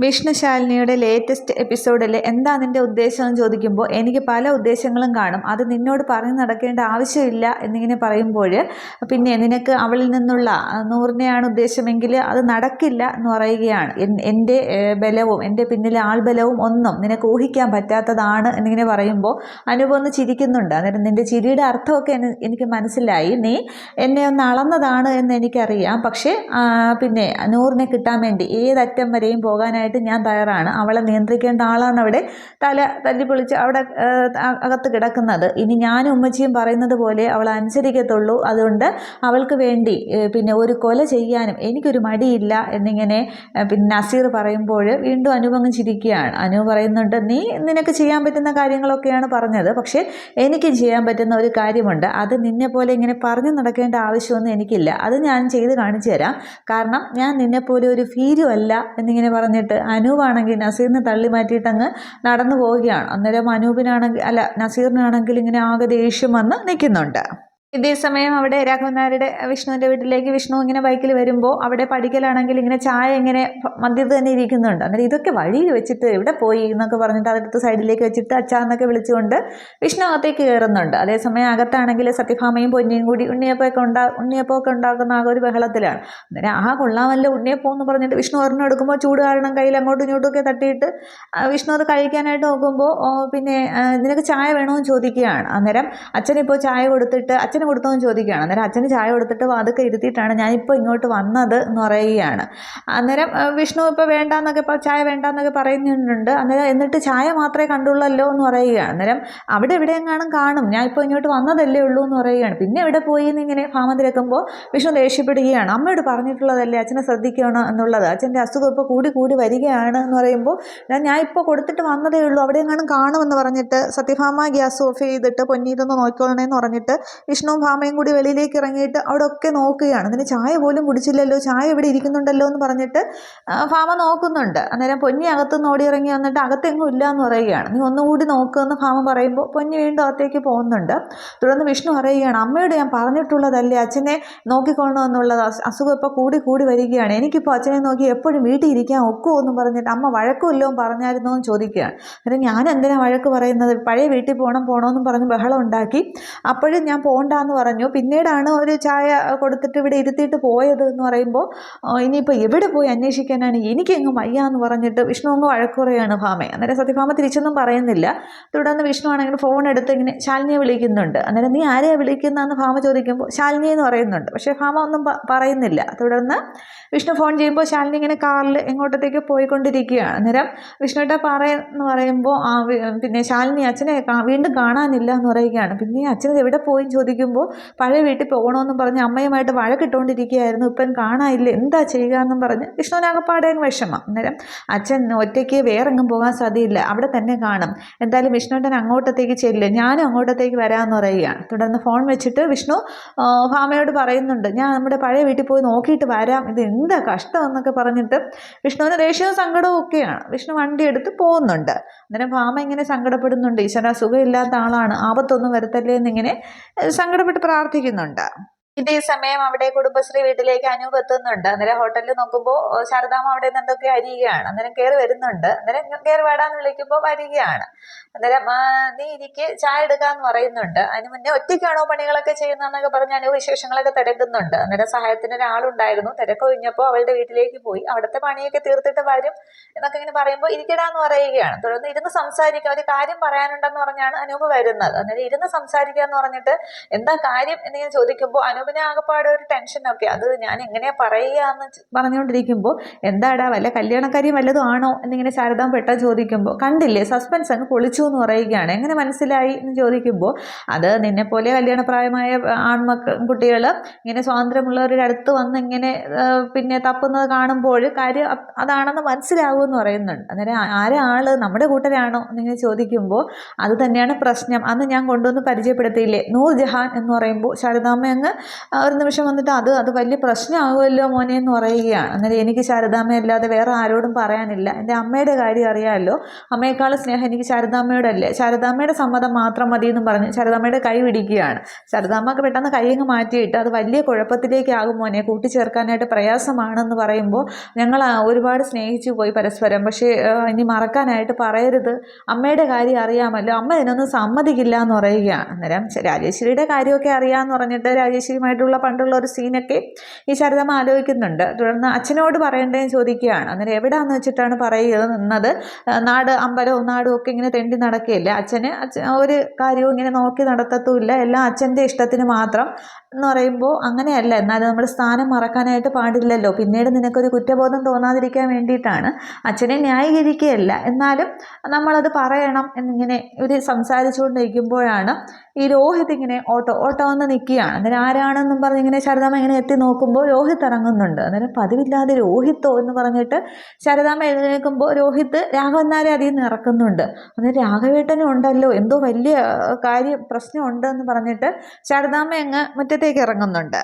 വിഷ്ണുശാലിനിയുടെ latest എപ്പിസോഡിൽ എന്താ നിന്റെ ഉദ്ദേശം എന്ന് ചോദിക്കുമ്പോൾ എനിക്ക് പല ഉദ്ദേശങ്ങളും കാണും, അത് നിന്നോട് പറഞ്ഞു നടക്കേണ്ട ആവശ്യമില്ല എന്നിങ്ങനെ പറയുമ്പോൾ പിന്നെ നിനക്ക് അവളിൽ നിന്നുള്ള നൂറിനെയാണ് ഉദ്ദേശമെങ്കിൽ അത് നടക്കില്ല എന്ന് പറയുകയാണ്. എൻ്റെ ബലവും എൻ്റെ പിന്നിലെ ആൾബലവും ഒന്നും നിനക്ക് ഊഹിക്കാൻ പറ്റാത്തതാണ് എന്നിങ്ങനെ പറയുമ്പോൾ അനൂപ് ഒന്ന് ചിരിക്കുന്നുണ്ട്. അന്നേരം നിൻ്റെ ചിരിയുടെ അർത്ഥമൊക്കെ എനിക്ക് മനസ്സിലായി, നീ എന്നെ ഒന്ന് അളന്നതാണ് എന്ന് എനിക്കറിയാം. പക്ഷേ പിന്നെ നൂറിനെ കിട്ടാൻ വേണ്ടി ഏതറ്റം വരെയും പോകാനായിട്ട് ഞാൻ തയ്യാറാണ്. അവളെ നിയന്ത്രിക്കേണ്ട ആളാണ് അവിടെ തല തല്ലിപ്പൊളിച്ച് അവിടെ അകത്ത് കിടക്കുന്നത്. ഇനി ഞാനും ഉമ്മച്ചിയും പറയുന്നത് പോലെ അവൾ അനുസരിക്കത്തുള്ളൂ. അതുകൊണ്ട് അവൾക്ക് വേണ്ടി പിന്നെ ഒരു കൊല ചെയ്യാനും എനിക്കൊരു മടിയില്ല എന്നിങ്ങനെ പിന്നെ നസീർ പറയുമ്പോൾ വീണ്ടും അനൂപ് അങ്ങ് ചിരിക്കുകയാണ്. അനൂപ് പറയുന്നുണ്ട്, നിനക്ക് ചെയ്യാൻ പറ്റുന്ന കാര്യങ്ങളൊക്കെയാണ് പറഞ്ഞത്, പക്ഷേ എനിക്കും ചെയ്യാൻ പറ്റുന്ന ഒരു കാര്യമുണ്ട്. അത് നിന്നെപ്പോലെ ഇങ്ങനെ പറഞ്ഞു നടക്കേണ്ട ആവശ്യമൊന്നും എനിക്കില്ല. അത് ഞാൻ ചെയ്ത് കാണിച്ചു തരാം. കാരണം ഞാൻ നിന്നെപ്പോലെ ഒരു ഭീരു അല്ല എന്നിങ്ങനെ പറഞ്ഞിട്ട് അനൂപാണെങ്കിൽ നസീറിനെ തള്ളി മാറ്റിയിട്ട് അങ്ങ് നടന്നു പോവുകയാണ്. അന്നേരം നസീറിനാണെങ്കിൽ ഇങ്ങനെ ആകെ ദേഷ്യം വന്ന് നിൽക്കുന്നുണ്ട്. ഇതേ സമയം അവിടെ രാഘവൻ നായരുടെ വിഷ്ണുവിൻ്റെ വീട്ടിലേക്ക് വിഷ്ണു ഇങ്ങനെ ബൈക്കിൽ വരുമ്പോൾ അവിടെ പഠിക്കലാണെങ്കിൽ ഇങ്ങനെ ചായ ഇങ്ങനെ മദ്യത്ത് തന്നെ ഇരിക്കുന്നുണ്ട്. അന്നേരം ഇതൊക്കെ വഴിയിൽ വെച്ചിട്ട് എവിടെ പോയി എന്നൊക്കെ പറഞ്ഞിട്ട് അതെടുത്ത് സൈഡിലേക്ക് വെച്ചിട്ട് അച്ചാന്നൊക്കെ വിളിച്ചുകൊണ്ട് വിഷ്ണു അകത്തേക്ക് കയറുന്നുണ്ട്. അതേസമയം അകത്താണെങ്കിൽ സത്യഭാമയും പൊന്നിയും കൂടി ഉണ്ണിയപ്പമൊക്കെ ഉണ്ടാക്കുന്ന ആകെ ഒരു ബഹളത്തിലാണ്. അന്നേരം കൊള്ളാമല്ലോ ഉണ്ണിയപ്പം എന്ന് പറഞ്ഞിട്ട് വിഷ്ണു ഒരെണ്ണം എടുക്കുമ്പോൾ ചൂട് കാരണം കയ്യിൽ അങ്ങോട്ടും ഇങ്ങോട്ടുമൊക്കെ തട്ടിയിട്ട് വിഷ്ണു അത് കഴിക്കാനായിട്ട് നോക്കുമ്പോൾ പിന്നെ നിനക്ക് ചായ വേണമെന്ന് ചോദിക്കുകയാണ്. അന്നേരം അച്ഛനിപ്പോൾ ചായ കൊടുത്തിട്ട് അച്ഛന് കൊടുത്തോന്ന് ചോദിക്കുകയാണ്. അന്നേരം അച്ഛന് ചായ കൊടുത്തിട്ട് വാതൊക്കെ ഇരുത്തിയിട്ടാണ് ഞാനിപ്പോൾ ഇങ്ങോട്ട് വന്നത് എന്ന് പറയുകയാണ്. അന്നേരം വിഷ്ണു ഇപ്പോൾ ചായ വേണ്ടാന്നൊക്കെ പറയുന്നുണ്ട്. അന്നേരം എന്നിട്ട് ചായ മാത്രമേ കണ്ടുള്ളല്ലോ എന്ന് പറയുകയാണ്. അന്നേരം അവിടെ എവിടെയെങ്ങാനും കാണും, ഞാൻ ഇപ്പോൾ ഇങ്ങോട്ട് വന്നതല്ലേ ഉള്ളൂ എന്ന് പറയുകയാണ്. പിന്നെ എവിടെ പോയി എന്നിങ്ങനെ ഭാമ തിരക്കുമ്പോൾ വിഷ്ണു ദേഷ്യപ്പെടുകയാണ്. അമ്മയോട് പറഞ്ഞിട്ടുള്ളതല്ലേ അച്ഛനെ ശ്രദ്ധിക്കണം എന്നുള്ളത്, അച്ഛൻ്റെ അസുഖം ഇപ്പോൾ കൂടി വരികയാണ് എന്ന് പറയുമ്പോൾ ഞാൻ ഇപ്പോൾ കൊടുത്തിട്ട് വന്നതേ ഉള്ളൂ, അവിടെയെങ്ങാനും കാണുമെന്ന് പറഞ്ഞിട്ട് സത്യഭാമ ഗ്യാസ് ഓഫ് ചെയ്തിട്ട് പൊന്നി ഇതൊന്ന് നോക്കിക്കൊള്ളണേന്ന് പറഞ്ഞിട്ട് വിഷ്ണു ഭാമയും കൂടി വെളിയിലേക്ക് ഇറങ്ങിയിട്ട് അവിടെ ഒക്കെ നോക്കുകയാണ്. അതിന് ചായ പോലും കുടിച്ചില്ലല്ലോ, ചായ ഇവിടെ ഇരിക്കുന്നുണ്ടല്ലോ എന്ന് പറഞ്ഞിട്ട് ഭാമ നോക്കുന്നുണ്ട്. അന്നേരം പൊന്നി അകത്തുനിന്ന് ഓടി ഇറങ്ങി വന്നിട്ട് അകത്തെങ്ങും ഇല്ല എന്ന് പറയുകയാണ്. നീ ഒന്നുകൂടി നോക്കുമെന്ന് ഭാമ പറയുമ്പോൾ പൊന്നി വീണ്ടും അകത്തേക്ക് പോകുന്നുണ്ട്. തുടർന്ന് വിഷ്ണു പറയുകയാണ്, അമ്മയോട് ഞാൻ പറഞ്ഞിട്ടുള്ളതല്ലേ അച്ഛനെ നോക്കിക്കൊള്ളണമെന്നുള്ളത്, അസുഖം ഇപ്പോൾ കൂടി വരികയാണ്, എനിക്കിപ്പോൾ അച്ഛനെ നോക്കി എപ്പോഴും വീട്ടിൽ ഇരിക്കാൻ ഒക്കുമോ എന്ന് പറഞ്ഞിട്ട് അമ്മ വഴക്കുമല്ലോ പറഞ്ഞായിരുന്നോ എന്ന് ചോദിക്കുകയാണ്. അന്നേരം ഞാൻ എന്തിനാണ് വഴക്ക് പറയുന്നത്, പഴയ വീട്ടിൽ പോകണമെന്നും പറഞ്ഞ് ബഹളം ഉണ്ടാക്കി. അപ്പോഴും ഞാൻ പോകണ്ടെന്ന് പറഞ്ഞു, പിന്നീടാണ് ഒരു ചായ കൊടുത്തിട്ട് ഇവിടെ ഇരുത്തിയിട്ട് പോയത് എന്ന് പറയുമ്പോൾ ഇനിയിപ്പോൾ എവിടെ പോയി അന്വേഷിക്കാനാണ്, എനിക്കെങ്ങും വയ്യ എന്ന് പറഞ്ഞിട്ട് വിഷ്ണു അങ്ങ് വഴക്ക് പറയുകയാണ് ഭാമയെ. അന്നേരം സത്യഭാമ തിരിച്ചൊന്നും പറയുന്നില്ല. തുടർന്ന് വിഷ്ണു ആണെങ്കിൽ ഫോൺ എടുത്ത് ഇങ്ങനെ ശാലിനിയെ വിളിക്കുന്നുണ്ട്. അന്നേരം നീ ആരെയാണ് വിളിക്കുന്നതെന്ന് ഭാമ ചോദിക്കുമ്പോൾ ശാലിനി എന്ന് പറയുന്നുണ്ട്. പക്ഷേ ഭാമ ഒന്നും പറയുന്നില്ല. തുടർന്ന് വിഷ്ണു ഫോൺ ചെയ്യുമ്പോൾ ശാലിനി ഇങ്ങനെ കാറിൽ എങ്ങോട്ടത്തേക്ക് പോയിക്കൊണ്ടിരിക്കുകയാണ്. അന്നേരം വിഷ്ണുട്ട എന്ന് പറയുമ്പോൾ പിന്നെ ശാലിനി അച്ഛനെ വീണ്ടും കാണാനില്ല എന്ന് പറയുകയാണ്. പിന്നെ അച്ഛനെ എവിടെ പോയി ചോദിക്കുമ്പോൾ പഴയ വീട്ടിൽ പോകണമെന്നും പറഞ്ഞ് അമ്മയുമായിട്ട് വഴക്കിട്ടുകൊണ്ടിരിക്കുകയായിരുന്നു, ഇപ്പം കാണാനില്ല, എന്താ ചെയ്യുക എന്നും പറഞ്ഞ് വിഷ്ണുവിനകപ്പാടെ വിഷമം. അന്നേരം അച്ഛൻ ഒറ്റയ്ക്ക് വേറെങ്ങും പോകാൻ സാധ്യയില്ല, അവിടെ തന്നെ കാണും, എന്തായാലും വിഷ്ണുട്ടൻ അങ്ങോട്ടത്തേക്ക് ചെല്ല്, ഞാനും അങ്ങോട്ടത്തേക്ക് വരാമെന്ന് പറയുകയാണ്. തുടർന്ന് ഫോൺ വെച്ചിട്ട് വിഷ്ണു ഭാമയോട് പറയുന്നുണ്ട്, ഞാൻ നമ്മുടെ പഴയ വീട്ടിൽ പോയി നോക്കിയിട്ട് വരാം, ഇത് എന്താ കഷ്ടം എന്നൊക്കെ പറഞ്ഞിട്ട് വിഷ്ണുവിന് ദേഷ്യവും സങ്കടവും ഒക്കെയാണ്. വിഷ്ണു വണ്ടി എടുത്ത് പോകുന്നുണ്ട്. അന്നേരം ഭാമ ഇങ്ങനെ സങ്കടപ്പെടുന്നുണ്ട്, ഈശ്വര സുഖമില്ലാത്ത ആളാണ്, ആപത്തൊന്നും വരുത്തല്ലേ എന്നിങ്ങനെ സങ്കടപ്പെട്ട് പ്രാർത്ഥിക്കുന്നുണ്ട്. ഇതേ സമയം അവിടെ കുടുംബശ്രീ വീട്ടിലേക്ക് അനൂപ് എത്തുന്നുണ്ട്. അന്നേരം ഹോട്ടലിൽ നോക്കുമ്പോൾ ശാരദാമ്മ അവിടെ നിന്ന് എന്തൊക്കെ അരിയുകയാണ്. അന്നേരം കയറി വരുന്നുണ്ട്. അന്നേരം കയറി വേടാന്ന് വിളിക്കുമ്പോൾ വരികയാണ്. അന്നേരം നീ ഇരിക്ക്, ചായ എടുക്കാന്ന് പറയുന്നുണ്ട്. അതിന് മുന്നേ ഒറ്റയ്ക്കാണോ പണികളൊക്കെ ചെയ്യുന്നതെന്നൊക്കെ പറഞ്ഞ് അനൂപ് വിശേഷങ്ങളൊക്കെ തിരക്കുന്നുണ്ട്. അന്നേരം സഹായത്തിന് ഒരാളുണ്ടായിരുന്നു, തിരക്കൊഴിഞ്ഞപ്പോൾ അവളുടെ വീട്ടിലേക്ക് പോയി, അവിടുത്തെ പണിയൊക്കെ തീർത്തിട്ട് വരും എന്നൊക്കെ ഇങ്ങനെ പറയുമ്പോൾ ഇരിക്കടാന്ന് പറയുകയാണ്. തുടർന്ന് ഇരുന്ന് സംസാരിക്കാം, ഒരു കാര്യം പറയാനുണ്ടെന്ന് പറഞ്ഞാണ് അനൂപ് വരുന്നത്. അന്നേരം ഇരുന്ന് സംസാരിക്കാന്ന് പറഞ്ഞിട്ട് എന്താ കാര്യം എന്നിങ്ങനെ ചോദിക്കുമ്പോൾ അനൂപിനെ ആകെപ്പാടെ ഒരു ടെൻഷനൊക്കെ, അത് ഞാൻ എങ്ങനെയാ പറയുക എന്ന് പറഞ്ഞുകൊണ്ടിരിക്കുമ്പോൾ എന്താടാ വല്ല കല്യാണക്കാര്യം വല്ലതും ആണോ എന്നിങ്ങനെ ശാരദാമ്മ പെട്ടെന്ന് ചോദിക്കുമ്പോൾ കണ്ടില്ലേ സസ്പെൻസ് അങ്ങ് പൊളിച്ചു എന്ന് പറയുകയാണ്. എങ്ങനെ മനസ്സിലായി എന്ന് ചോദിക്കുമ്പോൾ അത് നിന്നെപ്പോലെ കല്യാണപ്രായമായ കുട്ടികൾ ഇങ്ങനെ സ്വാതന്ത്ര്യമുള്ളവരുടെ അടുത്ത് വന്ന് ഇങ്ങനെ പിന്നെ തപ്പുന്നത് കാണുമ്പോൾ കാര്യം അതാണെന്ന് മനസ്സിലാവുമെന്ന് പറയുന്നുണ്ട്. അന്നേരം ആരാള് നമ്മുടെ കൂട്ടരാണോ എന്നിങ്ങനെ ചോദിക്കുമ്പോൾ അത് തന്നെയാണ് പ്രശ്നം, അന്ന് ഞാൻ കൊണ്ടുവന്ന് പരിചയപ്പെടുത്തിയില്ലേ നൂർജഹാൻ എന്ന് പറയുമ്പോൾ ശാരദാമ്മ അങ്ങ് ഒരു നിമിഷം വന്നിട്ട് അത് വലിയ പ്രശ്നമാകുമല്ലോ മോനെ എന്ന് പറയുകയാണ്. അന്നേരം എനിക്ക് ശാരദാമ്മയല്ലാതെ വേറെ ആരോടും പറയാനില്ല, എൻ്റെ അമ്മയുടെ കാര്യം അറിയാമല്ലോ, അമ്മയെക്കാളും സ്നേഹം എനിക്ക് ശാരദാമ്മയോടല്ലേ, ശാരദാമ്മയുടെ സമ്മതം മാത്രം മതി എന്നും പറഞ്ഞ് ശാരദാമ്മയുടെ കൈ പിടിക്കുകയാണ്. ശാരദാമ്മക്ക് പെട്ടെന്ന് കൈയങ്ങ് മാറ്റിയിട്ട് അത് വലിയ കുഴപ്പത്തിലേക്കാകും മോനെ, കൂട്ടിച്ചേർക്കാനായിട്ട് പ്രയാസമാണെന്ന് പറയുമ്പോൾ ഞങ്ങൾ ഒരുപാട് സ്നേഹിച്ചു പോയി പരസ്പരം, പക്ഷേ ഇനി മറക്കാനായിട്ട് പറയരുത്, അമ്മയുടെ കാര്യം അറിയാമല്ലോ, അമ്മ ഇതിനൊന്നും സമ്മതിക്കില്ല എന്ന് പറയുകയാണ്. അന്നേരം രാജേശ്വരിയുടെ കാര്യമൊക്കെ അറിയാമെന്ന് പറഞ്ഞിട്ട് രാജേശ്വരിയുമായിട്ടുള്ള പണ്ടുള്ള ഒരു സീനൊക്കെ ഈ ശാരദാമ്മ ആലോചിക്കുന്നുണ്ട്. തുടർന്ന് അച്ഛനോട് പറയേണ്ടതെന്ന് ചോദിക്കുകയാണ്. അന്നേരം എവിടെയാണെന്ന് വെച്ചിട്ടാണ് പറയുന്നത്, നാട് അമ്പലവും നാടും ഒക്കെ ഇങ്ങനെ തെണ്ടി നടക്കുകയില്ല, അച്ഛന് ഒരു കാര്യവും ഇങ്ങനെ നോക്കി നടത്തത്തുമില്ല, എല്ലാം അച്ഛൻ്റെ ഇഷ്ടത്തിന് മാത്രം എന്ന് പറയുമ്പോൾ അങ്ങനെയല്ല, എന്നാലും നമ്മൾ സ്ഥാനം മറക്കാനായിട്ട് പാടില്ലല്ലോ, പിന്നീട് നിനക്കൊരു കുറ്റബോധം തോന്നാതിരിക്കാൻ വേണ്ടിയിട്ടാണ്, അച്ഛനെ ന്യായീകരിക്കുകയല്ല, എന്നാലും നമ്മളത് പറയണം എന്നിങ്ങനെ ഇവർ സംസാരിച്ചുകൊണ്ടിരിക്കുമ്പോഴാണ് ഈ രോഹിത് ഇങ്ങനെ ഓട്ടോ വന്ന് നിൽക്കുകയാണ്. അന്നേരം ആരാണെന്നും പറഞ്ഞ് ഇങ്ങനെ ശാരദാമ്മ ഇങ്ങനെ എത്തി നോക്കുമ്പോൾ രോഹിത് ഇറങ്ങുന്നുണ്ട്. അന്നേരം പതിവില്ലാതെ രോഹിത്തോ എന്ന് പറഞ്ഞിട്ട് ശാരദാമ്മ എഴുന്നേൽക്കുമ്പോൾ രോഹിത് രാഘവൻ നായരെ അതിൽ നിന്ന് ഇറക്കുന്നുണ്ട്. അന്നേരം രാഘവേട്ടനും ഉണ്ടല്ലോ, എന്തോ വലിയ പ്രശ്നമുണ്ട് എന്ന് പറഞ്ഞിട്ട് ശാരദാമ്മ അങ്ങ് മുറ്റത്തേക്ക് ഇറങ്ങുന്നുണ്ട്.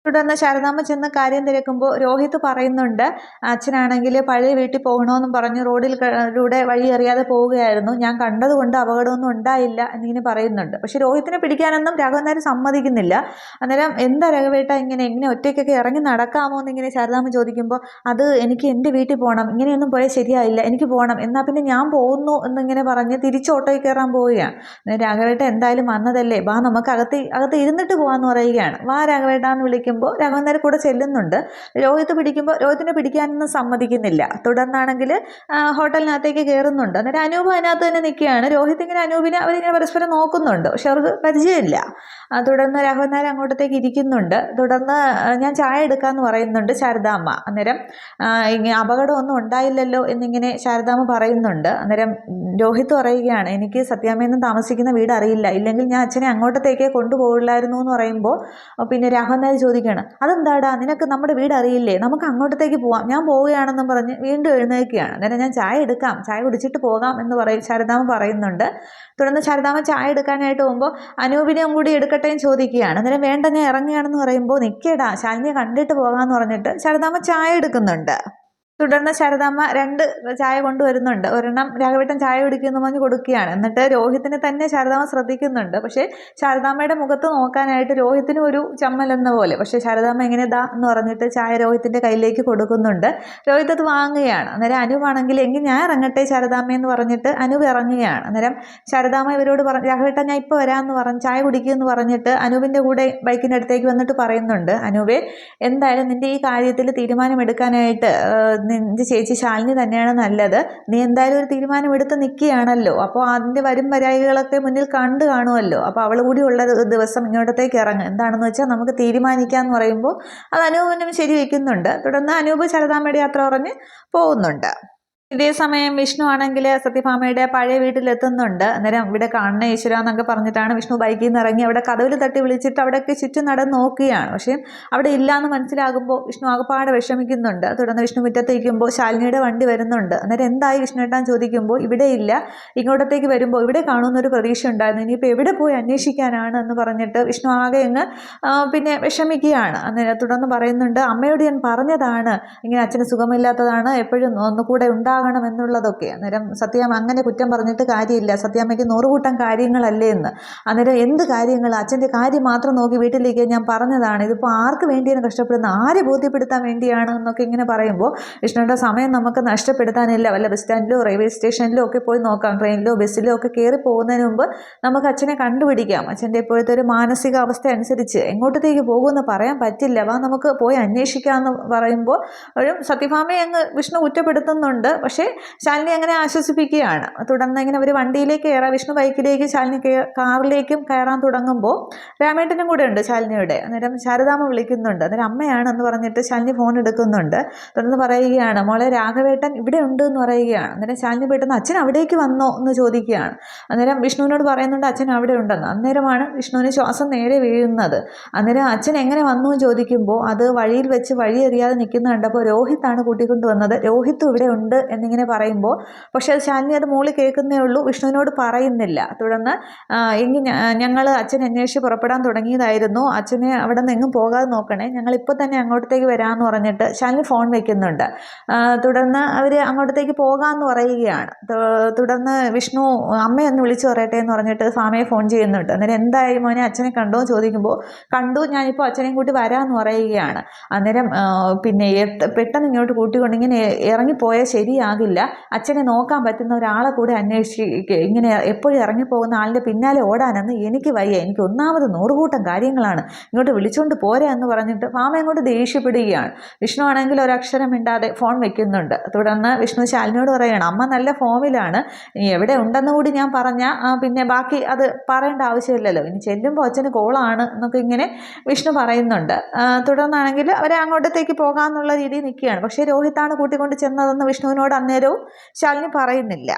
തുടർന്ന് ശാരദാമ്മ ചെന്ന് കാര്യം തിരക്കുമ്പോൾ രോഹിത് പറയുന്നുണ്ട്, അച്ഛനാണെങ്കിൽ പഴയ വീട്ടിൽ പോകണമെന്നും പറഞ്ഞ് റോഡിലൂടെ വഴി അറിയാതെ പോവുകയായിരുന്നു, ഞാൻ കണ്ടതുകൊണ്ട് അപകടമൊന്നും ഉണ്ടായില്ല എന്നിങ്ങനെ പറയുന്നുണ്ട്. പക്ഷെ രോഹിത്തിനെ പിടിക്കാനൊന്നും രാഘവൻ നായർ സമ്മതിക്കുന്നില്ല. അന്നേരം എന്താ രാഘവേട്ട ഇങ്ങനെ ഒറ്റയ്ക്കൊക്കെ ഇറങ്ങി നടക്കാമോ എന്നിങ്ങനെ ശാരദാമ്മ ചോദിക്കുമ്പോൾ, അത് എനിക്ക് എൻ്റെ വീട്ടിൽ പോകണം, ഇങ്ങനെയൊന്നും പോയാൽ ശരിയായില്ല, എനിക്ക് പോകണം, എന്നാൽ പിന്നെ ഞാൻ പോകുന്നു എന്നിങ്ങനെ പറഞ്ഞ് തിരിച്ച് ഓട്ടോയിൽ കയറാൻ പോവുകയാണ്. രാഘവേട്ട എന്തായാലും വന്നതല്ലേ, വാ നമുക്ക് അകത്ത് ഇരുന്നിട്ട് പോകാമെന്ന് പറയുകയാണ്. വാ രാഘവേട്ട എന്ന് വിളിക്കും രാഘവൻ നായർ കൂടെ ചെല്ലുന്നുണ്ട്. രോഹിത്തിനെ പിടിക്കാനൊന്നും സമ്മതിക്കുന്നില്ല. തുടർന്നാണെങ്കിൽ ഹോട്ടലിനകത്തേക്ക് കയറുന്നുണ്ട്. അന്നേരം അനൂപ് അതിനകത്ത് തന്നെ നിൽക്കുകയാണ്. രോഹിത് ഇങ്ങനെ അനൂപിനെ അവരിങ്ങനെ പരസ്പരം നോക്കുന്നുണ്ട്, പക്ഷെ അവർക്ക് പരിചയമില്ല. തുടർന്ന് രാഘവൻ നായർ അങ്ങോട്ടത്തേക്ക് ഇരിക്കുന്നുണ്ട്. തുടർന്ന് ഞാൻ ചായ എടുക്കാമെന്ന് പറയുന്നുണ്ട് ശാരദാമ്മ. അന്നേരം ഇങ്ങനെ അപകടമൊന്നും ഉണ്ടായില്ലല്ലോ എന്നിങ്ങനെ ശാരദാമ്മ പറയുന്നുണ്ട്. അന്നേരം രോഹിത് പറയുകയാണ്, എനിക്ക് സത്യാമ്മയൊന്നും താമസിക്കുന്ന വീട് അറിയില്ല, ഇല്ലെങ്കിൽ ഞാൻ അച്ഛനെ അങ്ങോട്ടത്തേക്ക് കൊണ്ടുപോകില്ലായിരുന്നു എന്ന് പറയുമ്പോൾ പിന്നെ രാഘവൻ നായർ ചോദിക്കുകയാണ്, അതെന്താടാ നിനക്ക് നമ്മുടെ വീട് അറിയില്ലേ, നമുക്ക് അങ്ങോട്ടത്തേക്ക് പോവാം, ഞാൻ പോവുകയാണെന്നും പറഞ്ഞ് വീണ്ടും എഴുന്നേൽക്കുകയാണ്. അന്നേരം ഞാൻ ചായ എടുക്കാം, ചായ കുടിച്ചിട്ട് പോകാം എന്ന് ശാരദാമ്മ പറയുന്നുണ്ട്. തുടർന്ന് ശാരദാമ്മ ചായ എടുക്കാനായിട്ട് പോകുമ്പോൾ അനൂപിനെയും കൂടി എടുക്കട്ടെയും ചോദിക്കുകയാണ്. അന്നേരം വേണ്ട ഞാൻ ഇറങ്ങുകയാണെന്ന് പറയുമ്പോൾ, നിൽക്കേടാ ശാലിനിയെ കണ്ടിട്ട് പോകാമെന്ന് പറഞ്ഞിട്ട് ശാരദാമ്മ ചായ എടുക്കുന്നുണ്ട്. തുടർന്ന് ശാരദാമ്മ 2 ചായ കൊണ്ടുവരുന്നുണ്ട്. ഒരെണ്ണം രാഘവേട്ടൻ ചായ കുടിക്കുമെന്ന് പറഞ്ഞ് കൊടുക്കുകയാണ്. എന്നിട്ട് രോഹിത്തിനെ തന്നെ ശാരദാമ്മ ശ്രദ്ധിക്കുന്നുണ്ട്. പക്ഷേ ശാരദാമ്മയുടെ മുഖത്ത് നോക്കാനായിട്ട് രോഹിത്തിന് ഒരു ചമ്മലെന്ന പോലെ. പക്ഷേ ശാരദാമ്മ എങ്ങനെ എന്ന് പറഞ്ഞിട്ട് ചായ രോഹിത്തിൻ്റെ കയ്യിലേക്ക് കൊടുക്കുന്നുണ്ട്. രോഹിത് അത് വാങ്ങുകയാണ്. അന്നേരം അനൂപാണെങ്കിൽ എങ്കിൽ ഞാൻ ഇറങ്ങട്ടെ ശാരദാമ്മ എന്ന് പറഞ്ഞിട്ട് അനൂപ് ഇറങ്ങുകയാണ്. അന്നേരം ശാരദാമ്മ ഇവരോട് രാഘവേട്ടൻ ഞാൻ ഇപ്പോൾ വരാമെന്ന് പറഞ്ഞ് ചായ കുടിക്കുമെന്ന് പറഞ്ഞിട്ട് അനൂപിൻ്റെ കൂടെ ബൈക്കിൻ്റെ അടുത്തേക്ക് വന്നിട്ട് പറയുന്നുണ്ട്, അനൂപേ എന്തായാലും നിൻ്റെ ഈ കാര്യത്തിൽ തീരുമാനമെടുക്കാനായിട്ട് നിൻ്റെ ചേച്ചി ശാലിനി തന്നെയാണ് നല്ലത്, നീ എന്തായാലും ഒരു തീരുമാനം എടുത്ത് നിൽക്കുകയാണല്ലോ, അപ്പോൾ അതിൻ്റെ വരും വരായികളൊക്കെ മുന്നിൽ കണ്ടു കാണുമല്ലോ, അപ്പോൾ അവൾ കൂടി ഉള്ള ദിവസം ഇങ്ങോട്ടത്തേക്ക് ഇറങ്ങും, എന്താണെന്ന് വെച്ചാൽ നമുക്ക് തീരുമാനിക്കാമെന്ന് പറയുമ്പോൾ അത് അനൂപിനും ശരി വയ്ക്കുന്നുണ്ട്. തുടർന്ന് അനൂപ് ശാരദാമ്മയുടെ യാത്ര പറഞ്ഞ് പോകുന്നുണ്ട്. ഇതേ സമയം വിഷ്ണു ആണെങ്കിൽ സത്യഭാമയുടെ പഴയ വീട്ടിലെത്തുന്നുണ്ട്. അന്നേരം ഇവിടെ കാണണ ഈശ്വര എന്നൊക്കെ പറഞ്ഞിട്ടാണ് വിഷ്ണു ബൈക്കിൽ നിന്ന് ഇറങ്ങി അവിടെ കതവിൽ തട്ടി വിളിച്ചിട്ട് അവിടെയൊക്കെ ചുറ്റും നടന്ന് നോക്കുകയാണ്. പക്ഷേ അവിടെ ഇല്ലയെന്ന് മനസ്സിലാകുമ്പോൾ വിഷ്ണു ആകെപ്പാടെ വിഷമിക്കുന്നുണ്ട്. തുടർന്ന് വിഷ്ണു മുറ്റത്തേക്കുമ്പോൾ ശാലിനിയുടെ വണ്ടി വരുന്നുണ്ട്. അന്നേരം എന്തായി വിഷ്ണുവേട്ടാൻ ചോദിക്കുമ്പോൾ ഇവിടെ ഇല്ല, ഇങ്ങോട്ടത്തേക്ക് വരുമ്പോൾ ഇവിടെ കാണുമെന്നൊരു പ്രതീക്ഷ ഉണ്ടായിരുന്നു, ഇനിയിപ്പോൾ എവിടെ പോയി അന്വേഷിക്കാനാണ് എന്ന് പറഞ്ഞിട്ട് വിഷ്ണു ആകെ അങ്ങ് പിന്നെ വിഷമിക്കുകയാണ്. അന്നേരം തുടർന്ന് പറയുന്നുണ്ട്, അമ്മയോട് ഞാൻ പറഞ്ഞതാണ് ഇങ്ങനെ അച്ഛന് സുഖമില്ലാത്തതാണ്, എപ്പോഴും ഒന്നുകൂടെ എന്നുള്ളതൊക്കെ. അന്നേരം സത്യാമ്മ അങ്ങനെ കുറ്റം പറഞ്ഞിട്ട് കാര്യമില്ല, സത്യാമ്മയ്ക്ക് 100 കൂട്ടം കാര്യങ്ങളല്ലേ എന്ന്. അന്നേരം എന്ത് കാര്യങ്ങൾ, അച്ഛൻ്റെ കാര്യം മാത്രം നോക്കി വീട്ടിലേക്ക് ഞാൻ പറഞ്ഞതാണ്, ഇതിപ്പോൾ ആർക്ക് വേണ്ടിയാണ് കഷ്ടപ്പെടുന്നത്, ആരെ ബോധ്യപ്പെടുത്താൻ വേണ്ടിയാണ് എന്നൊക്കെ ഇങ്ങനെ പറയുമ്പോൾ വിഷ്ണുവിൻ്റെ സമയം നമുക്ക് നഷ്ടപ്പെടുത്താനില്ല, വല്ല ബസ് സ്റ്റാൻഡിലോ റെയിൽവേ സ്റ്റേഷനിലോ ഒക്കെ പോയി നോക്കാം, ട്രെയിനിലോ ബസ്സിലോ ഒക്കെ കയറി പോകുന്നതിന് മുമ്പ് നമുക്ക് അച്ഛനെ കണ്ടുപിടിക്കാം, അച്ഛൻ്റെ ഇപ്പോഴത്തെ ഒരു മാനസികാവസ്ഥ അനുസരിച്ച് എങ്ങോട്ടത്തേക്ക് പോകുമെന്ന് പറയാൻ പറ്റില്ല, വാ നമുക്ക് പോയി അന്വേഷിക്കാമെന്ന് പറയുമ്പോൾ ഒരു സത്യഭാമയെ അങ്ങ് വിഷ്ണു കുറ്റപ്പെടുത്തുന്നുണ്ട്. പക്ഷേ ശാലിനി അങ്ങനെ ആശ്വസിപ്പിക്കുകയാണ്. തുടർന്ന് ഇങ്ങനെ ഒരു വണ്ടിയിലേക്ക് കയറാം, വിഷ്ണു ബൈക്കിലേക്ക് ശാലിനി കാറിലേക്കും കയറാൻ തുടങ്ങുമ്പോൾ രാമേട്ടനും കൂടെ ഉണ്ട് ശാലിനിയുടെ. അന്നേരം ശാരദാമ്മ വിളിക്കുന്നുണ്ട്. അന്നേരം അമ്മയാണെന്ന് പറഞ്ഞിട്ട് ശാലിനി ഫോൺ എടുക്കുന്നുണ്ട്. തുടർന്ന് പറയുകയാണ്, മോളെ രാഘവേട്ടൻ ഇവിടെ ഉണ്ട് എന്ന് പറയുകയാണ്. അന്നേരം ശാലിനി പെട്ടെന്ന് അച്ഛൻ അവിടേക്ക് വന്നോ എന്ന് ചോദിക്കുകയാണ്. അന്നേരം വിഷ്ണുവിനോട് പറയുന്നുണ്ട് അച്ഛൻ അവിടെ ഉണ്ടെന്ന്. അന്നേരമാണ് വിഷ്ണുവിന് ശ്വാസം നേരെ വീഴുന്നത്. അന്നേരം അച്ഛൻ എങ്ങനെ വന്നു എന്ന് ചോദിക്കുമ്പോൾ അത് വഴിയിൽ വെച്ച് വഴി അറിയാതെ നിൽക്കുന്ന കണ്ടപ്പോൾ രോഹിത്താണ് കൂട്ടിക്കൊണ്ട് വന്നത്, രോഹിത്തും ഇവിടെ ഉണ്ട് എന്നിങ്ങനെ പറയുമ്പോൾ പക്ഷേ അത് ശാലിനി അത് മോളി കേൾക്കുന്നേ ഉള്ളൂ, വിഷ്ണുവിനോട് പറയുന്നില്ല. തുടർന്ന് എങ്കിൽ ഞങ്ങൾ അച്ഛൻ അന്വേഷിച്ച് പുറപ്പെടാൻ തുടങ്ങിയതായിരുന്നു, അച്ഛനെ അവിടെ നിന്ന് എങ്ങും പോകാതെ നോക്കണേ, ഞങ്ങൾ ഇപ്പോൾ തന്നെ അങ്ങോട്ടത്തേക്ക് വരാമെന്ന് പറഞ്ഞിട്ട് ശാലിനി ഫോൺ വെക്കുന്നുണ്ട്. തുടർന്ന് അവർ അങ്ങോട്ടത്തേക്ക് പോകാമെന്ന് പറയുകയാണ്. തുടർന്ന് വിഷ്ണു അമ്മയൊന്ന് വിളിച്ചു പറയട്ടെ എന്ന് പറഞ്ഞിട്ട് സ്വാമിയെ ഫോൺ ചെയ്യുന്നുണ്ട്. അന്നേരം എന്തായി മോനെ, അച്ഛനെ കണ്ടോ എന്ന് ചോദിക്കുമ്പോൾ കണ്ടു, ഞാനിപ്പോൾ അച്ഛനെയും കൂട്ടി വരാമെന്ന് പറയുകയാണ്. അന്നേരം പിന്നെ പെട്ടെന്ന് ഇങ്ങോട്ട് കൂട്ടിക്കൊണ്ട് ഇങ്ങനെ ഇറങ്ങിപ്പോയാൽ ശരിയാകില്ല, അച്ഛനെ നോക്കാൻ പറ്റുന്ന ഒരാളെ കൂടെ അന്വേഷിക്കുക, ഇങ്ങനെ എപ്പോഴും ഇറങ്ങിപ്പോകുന്ന ആളിൻ്റെ പിന്നാലെ ഓടാനെന്ന് എനിക്ക് വയ്യ, എനിക്ക് ഒന്നാമത് 100 കൂട്ടം കാര്യങ്ങളാണ്, ഇങ്ങോട്ട് വിളിച്ചുകൊണ്ട് പോരാ എന്ന് പറഞ്ഞിട്ട് മാമ അങ്ങോട്ട് ദേഷ്യപ്പെടുകയാണ്. വിഷ്ണു ആണെങ്കിൽ ഒരക്ഷരം മിണ്ടാതെ ഫോൺ വെക്കുന്നുണ്ട്. തുടർന്ന് വിഷ്ണു ശാലിനിയോട് പറയുകയാണ്, അമ്മ നല്ല ഫോമിലാണ്, ഇനി എവിടെ ഉണ്ടെന്ന് കൂടി ഞാൻ പറഞ്ഞാൽ പിന്നെ ബാക്കി അത് പറയേണ്ട ആവശ്യമില്ലല്ലോ, ഇനി ചെല്ലുമ്പോൾ അച്ഛന് കോളാണ് എന്നൊക്കെ ഇങ്ങനെ വിഷ്ണു പറയുന്നുണ്ട്. തുടർന്നാണെങ്കിൽ അവരെ അങ്ങോട്ടത്തേക്ക് പോകാമെന്നുള്ള രീതിയിൽ നിൽക്കുകയാണ്. പക്ഷേ രോഹിത്താണ് കൂട്ടിക്കൊണ്ട് ചെന്നതെന്ന് വിഷ്ണുവിനോട് അന്നേരവും ശാലിനി പറയുന്നില്ല.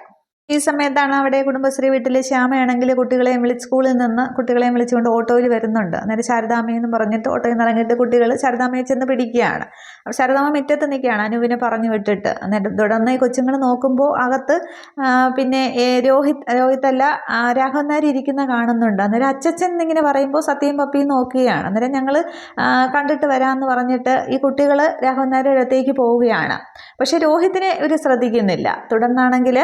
ഈ സമയത്താണ് അവിടെ കുടുംബശ്രീ വീട്ടിൽ ശ്യാമയാണെങ്കിൽ സ്കൂളിൽ നിന്ന് കുട്ടികളെയും വിളിച്ചുകൊണ്ട് ഓട്ടോയിൽ വരുന്നുണ്ട്. അന്നേരം ശാരദാമ്മയെന്ന് പറഞ്ഞിട്ട് ഓട്ടോയിൽ നിന്ന് ഇറങ്ങിയിട്ട് കുട്ടികൾ ശാരദാമ്മയെ ചെന്ന് പിടിക്കുകയാണ്. അപ്പോൾ ശാരദാമ്മ മുറ്റത്ത് നിൽക്കുകയാണ് അനുവിനെ പറഞ്ഞു വിട്ടിട്ട്. അന്നേരം തുടർന്ന് ഈ കൊച്ചുങ്ങൾ നോക്കുമ്പോൾ അകത്ത് പിന്നെ രോഹിത്തല്ല രാഘവൻ നായർ ഇരിക്കുന്ന കാണുന്നുണ്ട്. അന്നേരം അച്ചച്ചൻ എന്നിങ്ങനെ പറയുമ്പോൾ സത്യയും പപ്പിയും നോക്കുകയാണ്. അന്നേരം ഞങ്ങൾ കണ്ടിട്ട് വരാമെന്ന് പറഞ്ഞിട്ട് ഈ കുട്ടികൾ രാഘവൻ നായരുടെ അടുത്തേക്ക് പോവുകയാണ്. പക്ഷേ രോഹിത്തിനെ ഇവർ ശ്രദ്ധിക്കുന്നില്ല. തുടർന്നാണെങ്കിൽ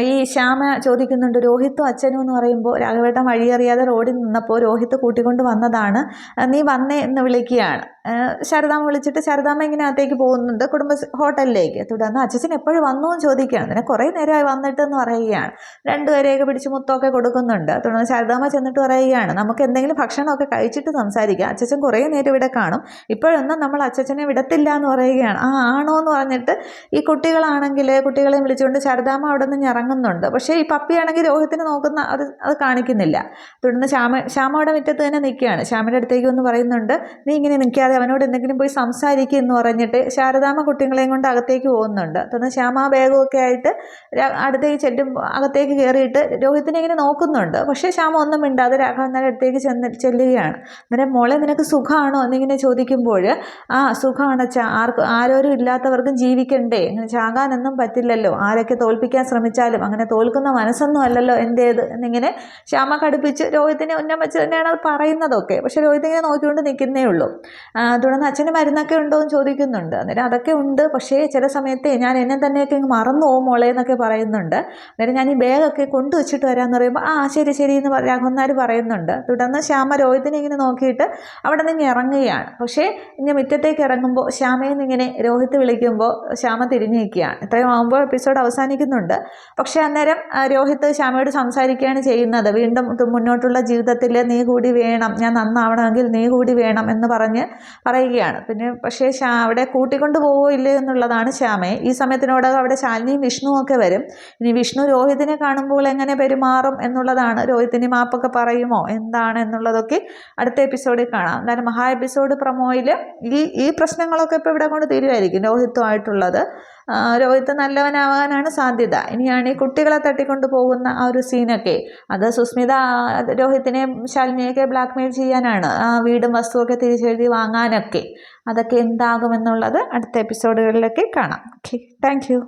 ഈ ശ്യാമ ചോദിക്കുന്നുണ്ട്, രോഹിത്തും അച്ഛനും എന്ന് പറയുമ്പോൾ രാഘവേട്ടൻ വഴിയറിയാതെ റോഡിൽ നിന്നപ്പോൾ രോഹിത്ത് കൂട്ടിക്കൊണ്ട് വന്നതാണ്, നീ വന്നേ എന്ന് വിളിക്കുകയാണ്. ശാരദാമ്മ വിളിച്ചിട്ട് ശാരദാമ്മ ഇങ്ങനെ അകത്തേക്ക് പോകുന്നുണ്ട് ഹോട്ടലിലേക്ക്. തുടർന്ന് അച്ഛൻ എപ്പോഴും വന്നു എന്ന് ചോദിക്കുകയാണ്. അങ്ങനെ കുറേ നേരമായി വന്നിട്ടെന്ന് പറയുകയാണ്. രണ്ടുപേരെയൊക്കെ പിടിച്ച് മുത്തമൊക്കെ കൊടുക്കുന്നുണ്ട്. തുടർന്ന് ശാരദാമ്മ ചെന്നിട്ട് പറയുകയാണ്, നമുക്ക് എന്തെങ്കിലും ഭക്ഷണമൊക്കെ കഴിച്ചിട്ട് സംസാരിക്കാം, അച്ഛൻ കുറേ നേരം ഇവിടെ കാണും, ഇപ്പോഴൊന്നും നമ്മൾ അച്ഛനെ വിടത്തില്ല എന്ന് പറയുകയാണ്. ആണോ എന്ന് പറഞ്ഞിട്ട് ഈ കുട്ടികളെ വിളിച്ചുകൊണ്ട് ശാരദാമ്മ അവിടെ നിന്ന് ഇറങ്ങുന്നുണ്ട്. പക്ഷേ ഈ പപ്പിയാണെങ്കിൽ രോഹിത്തിനെ നോക്കുന്ന അത് കാണിക്കുന്നില്ല. തുടർന്ന് ശ്യാമ അവിടെ മുറ്റത്ത് തന്നെ നിൽക്കുകയാണ്. ശ്യാമിൻ്റെ അടുത്തേക്ക് ഒന്ന് പറയുന്നുണ്ട്, നീ ഇങ്ങനെ നിൽക്കാതെ അവനോട് എന്തെങ്കിലും പോയി സംസാരിക്കുക എന്ന് പറഞ്ഞിട്ട് ശാരദാമ്മ കുട്ടികളെയും കൊണ്ട് അകത്തേക്ക് പോകുന്നുണ്ട്. തുടർന്ന് ശ്യാമ ബാഗൊക്കെ ആയിട്ട് അടുത്തേക്ക് അകത്തേക്ക് കയറിയിട്ട് രോഹിത്തിനെ ഇങ്ങനെ നോക്കുന്നുണ്ട്. പക്ഷേ ശ്യാമ ഒന്നും മിണ്ടാതെ രാഘവൻ നായരുടെ അടുത്തേക്ക് ചെല്ലുകയാണ്. അന്നേരം മോളെ നിനക്ക് സുഖമാണോ എന്നിങ്ങനെ ചോദിക്കുമ്പോൾ സുഖമാണ് അച്ഛാ, ആരോരും ഇല്ലാത്തവർക്കും ജീവിക്കണ്ടേ, ഇങ്ങനെ ചാകാനൊന്നും പറ്റില്ലല്ലോ, ആരൊക്കെ തോൽപ്പിക്കാൻ ശ്രമിച്ചാലും അങ്ങനെ തോൽക്കുന്ന മനസ്സൊന്നും അല്ലല്ലോ എൻ്റേത് എന്നിങ്ങനെ ശ്യാമ കടുപ്പിച്ച് രോഹിത്തിനെ ഉന്നം വെച്ച് തന്നെയാണ് അത് പറയുന്നതൊക്കെ. പക്ഷേ രോഹിത് ഇങ്ങനെ നോക്കിക്കൊണ്ട് നിൽക്കുന്നേ ഉള്ളൂ. തുടർന്ന് അച്ഛന് മരുന്നൊക്കെ ഉണ്ടോ എന്ന് ചോദിക്കുന്നുണ്ട്. അന്നേരം അതൊക്കെ ഉണ്ട്, പക്ഷേ ചില സമയത്ത് ഞാൻ എന്നെ തന്നെയൊക്കെ മറന്നു പോകും മോളെ എന്നൊക്കെ പറയുന്നുണ്ട്. അന്നേരം ഞാൻ ഈ ബാഗൊക്കെ കൊണ്ടുവച്ചിട്ട് വരാമെന്ന് പറയുമ്പോൾ ശരി ശരി എന്ന് രാഘവൻ നായർ പറയുന്നുണ്ട്. തുടർന്ന് ശ്യാമ രോഹിത്തിനെ ഇങ്ങനെ നോക്കിയിട്ട് അവിടെ നിന്ന് ഇറങ്ങുകയാണ്. പക്ഷേ ഇങ്ങനെ മുറ്റത്തേക്ക് ഇറങ്ങുമ്പോൾ ശ്യാമയിൽ നിന്ന് ഇങ്ങനെ രോഹിത്ത് വിളിക്കുമ്പോൾ ശ്യാമ തിരിഞ്ഞു നിൽക്കുകയാണ്. ഇത്രയും ആകുമ്പോൾ എപ്പിസോഡ് അവസാനിക്കുന്നുണ്ട്. പക്ഷേ അന്നേരം രോഹിത്ത് ശ്യാമയോട് സംസാരിക്കുകയാണ് ചെയ്യുന്നത്. വീണ്ടും മുന്നോട്ടുള്ള ജീവിതത്തിൽ നീ കൂടി വേണം, ഞാൻ നന്നാവണമെങ്കിൽ നീ കൂടി വേണം എന്ന് പറയുകയാണ്. പിന്നെ പക്ഷേ അവിടെ കൂട്ടിക്കൊണ്ട് പോവില്ലേ എന്നുള്ളതാണ് ശ്യാമയെ. ഈ സമയത്തിനോടകം അവിടെ ശാലിനിയും വിഷ്ണുവും ഒക്കെ വരും. ഇനി വിഷ്ണു രോഹിത്തിനെ കാണുമ്പോൾ എങ്ങനെ പെരുമാറും എന്നുള്ളതാണ്, രോഹിത്തിന് മാപ്പൊക്കെ പറയുമോ എന്താണ് എന്നുള്ളതൊക്കെ അടുത്ത എപ്പിസോഡിൽ കാണാം. എന്നാലും മഹാ എപ്പിസോഡ് പ്രൊമോയിൽ ഈ പ്രശ്നങ്ങളൊക്കെ ഇപ്പോൾ ഇവിടെ കൊണ്ട് തീരുമായിരിക്കും രോഹിത്തുമായിട്ടുള്ളത്. രോഹിത്ത് നല്ലവനാവാനാണ് സാധ്യത. ഇനിയാണ് ഈ കുട്ടികളെ തട്ടിക്കൊണ്ട് പോകുന്ന ആ ഒരു സീനൊക്കെ, അത് സുസ്മിത രോഹിത്തിനെയും ശാലിനിയൊക്കെ ബ്ലാക്ക്മെയിൽ ചെയ്യാനാണ്, വീടും വസ്തുവൊക്കെ തിരിച്ചെഴുതി വാങ്ങാനൊക്കെ. അതൊക്കെ എന്താകുമെന്നുള്ളത് അടുത്ത എപ്പിസോഡുകളിലൊക്കെ കാണാം. Okay, thank you.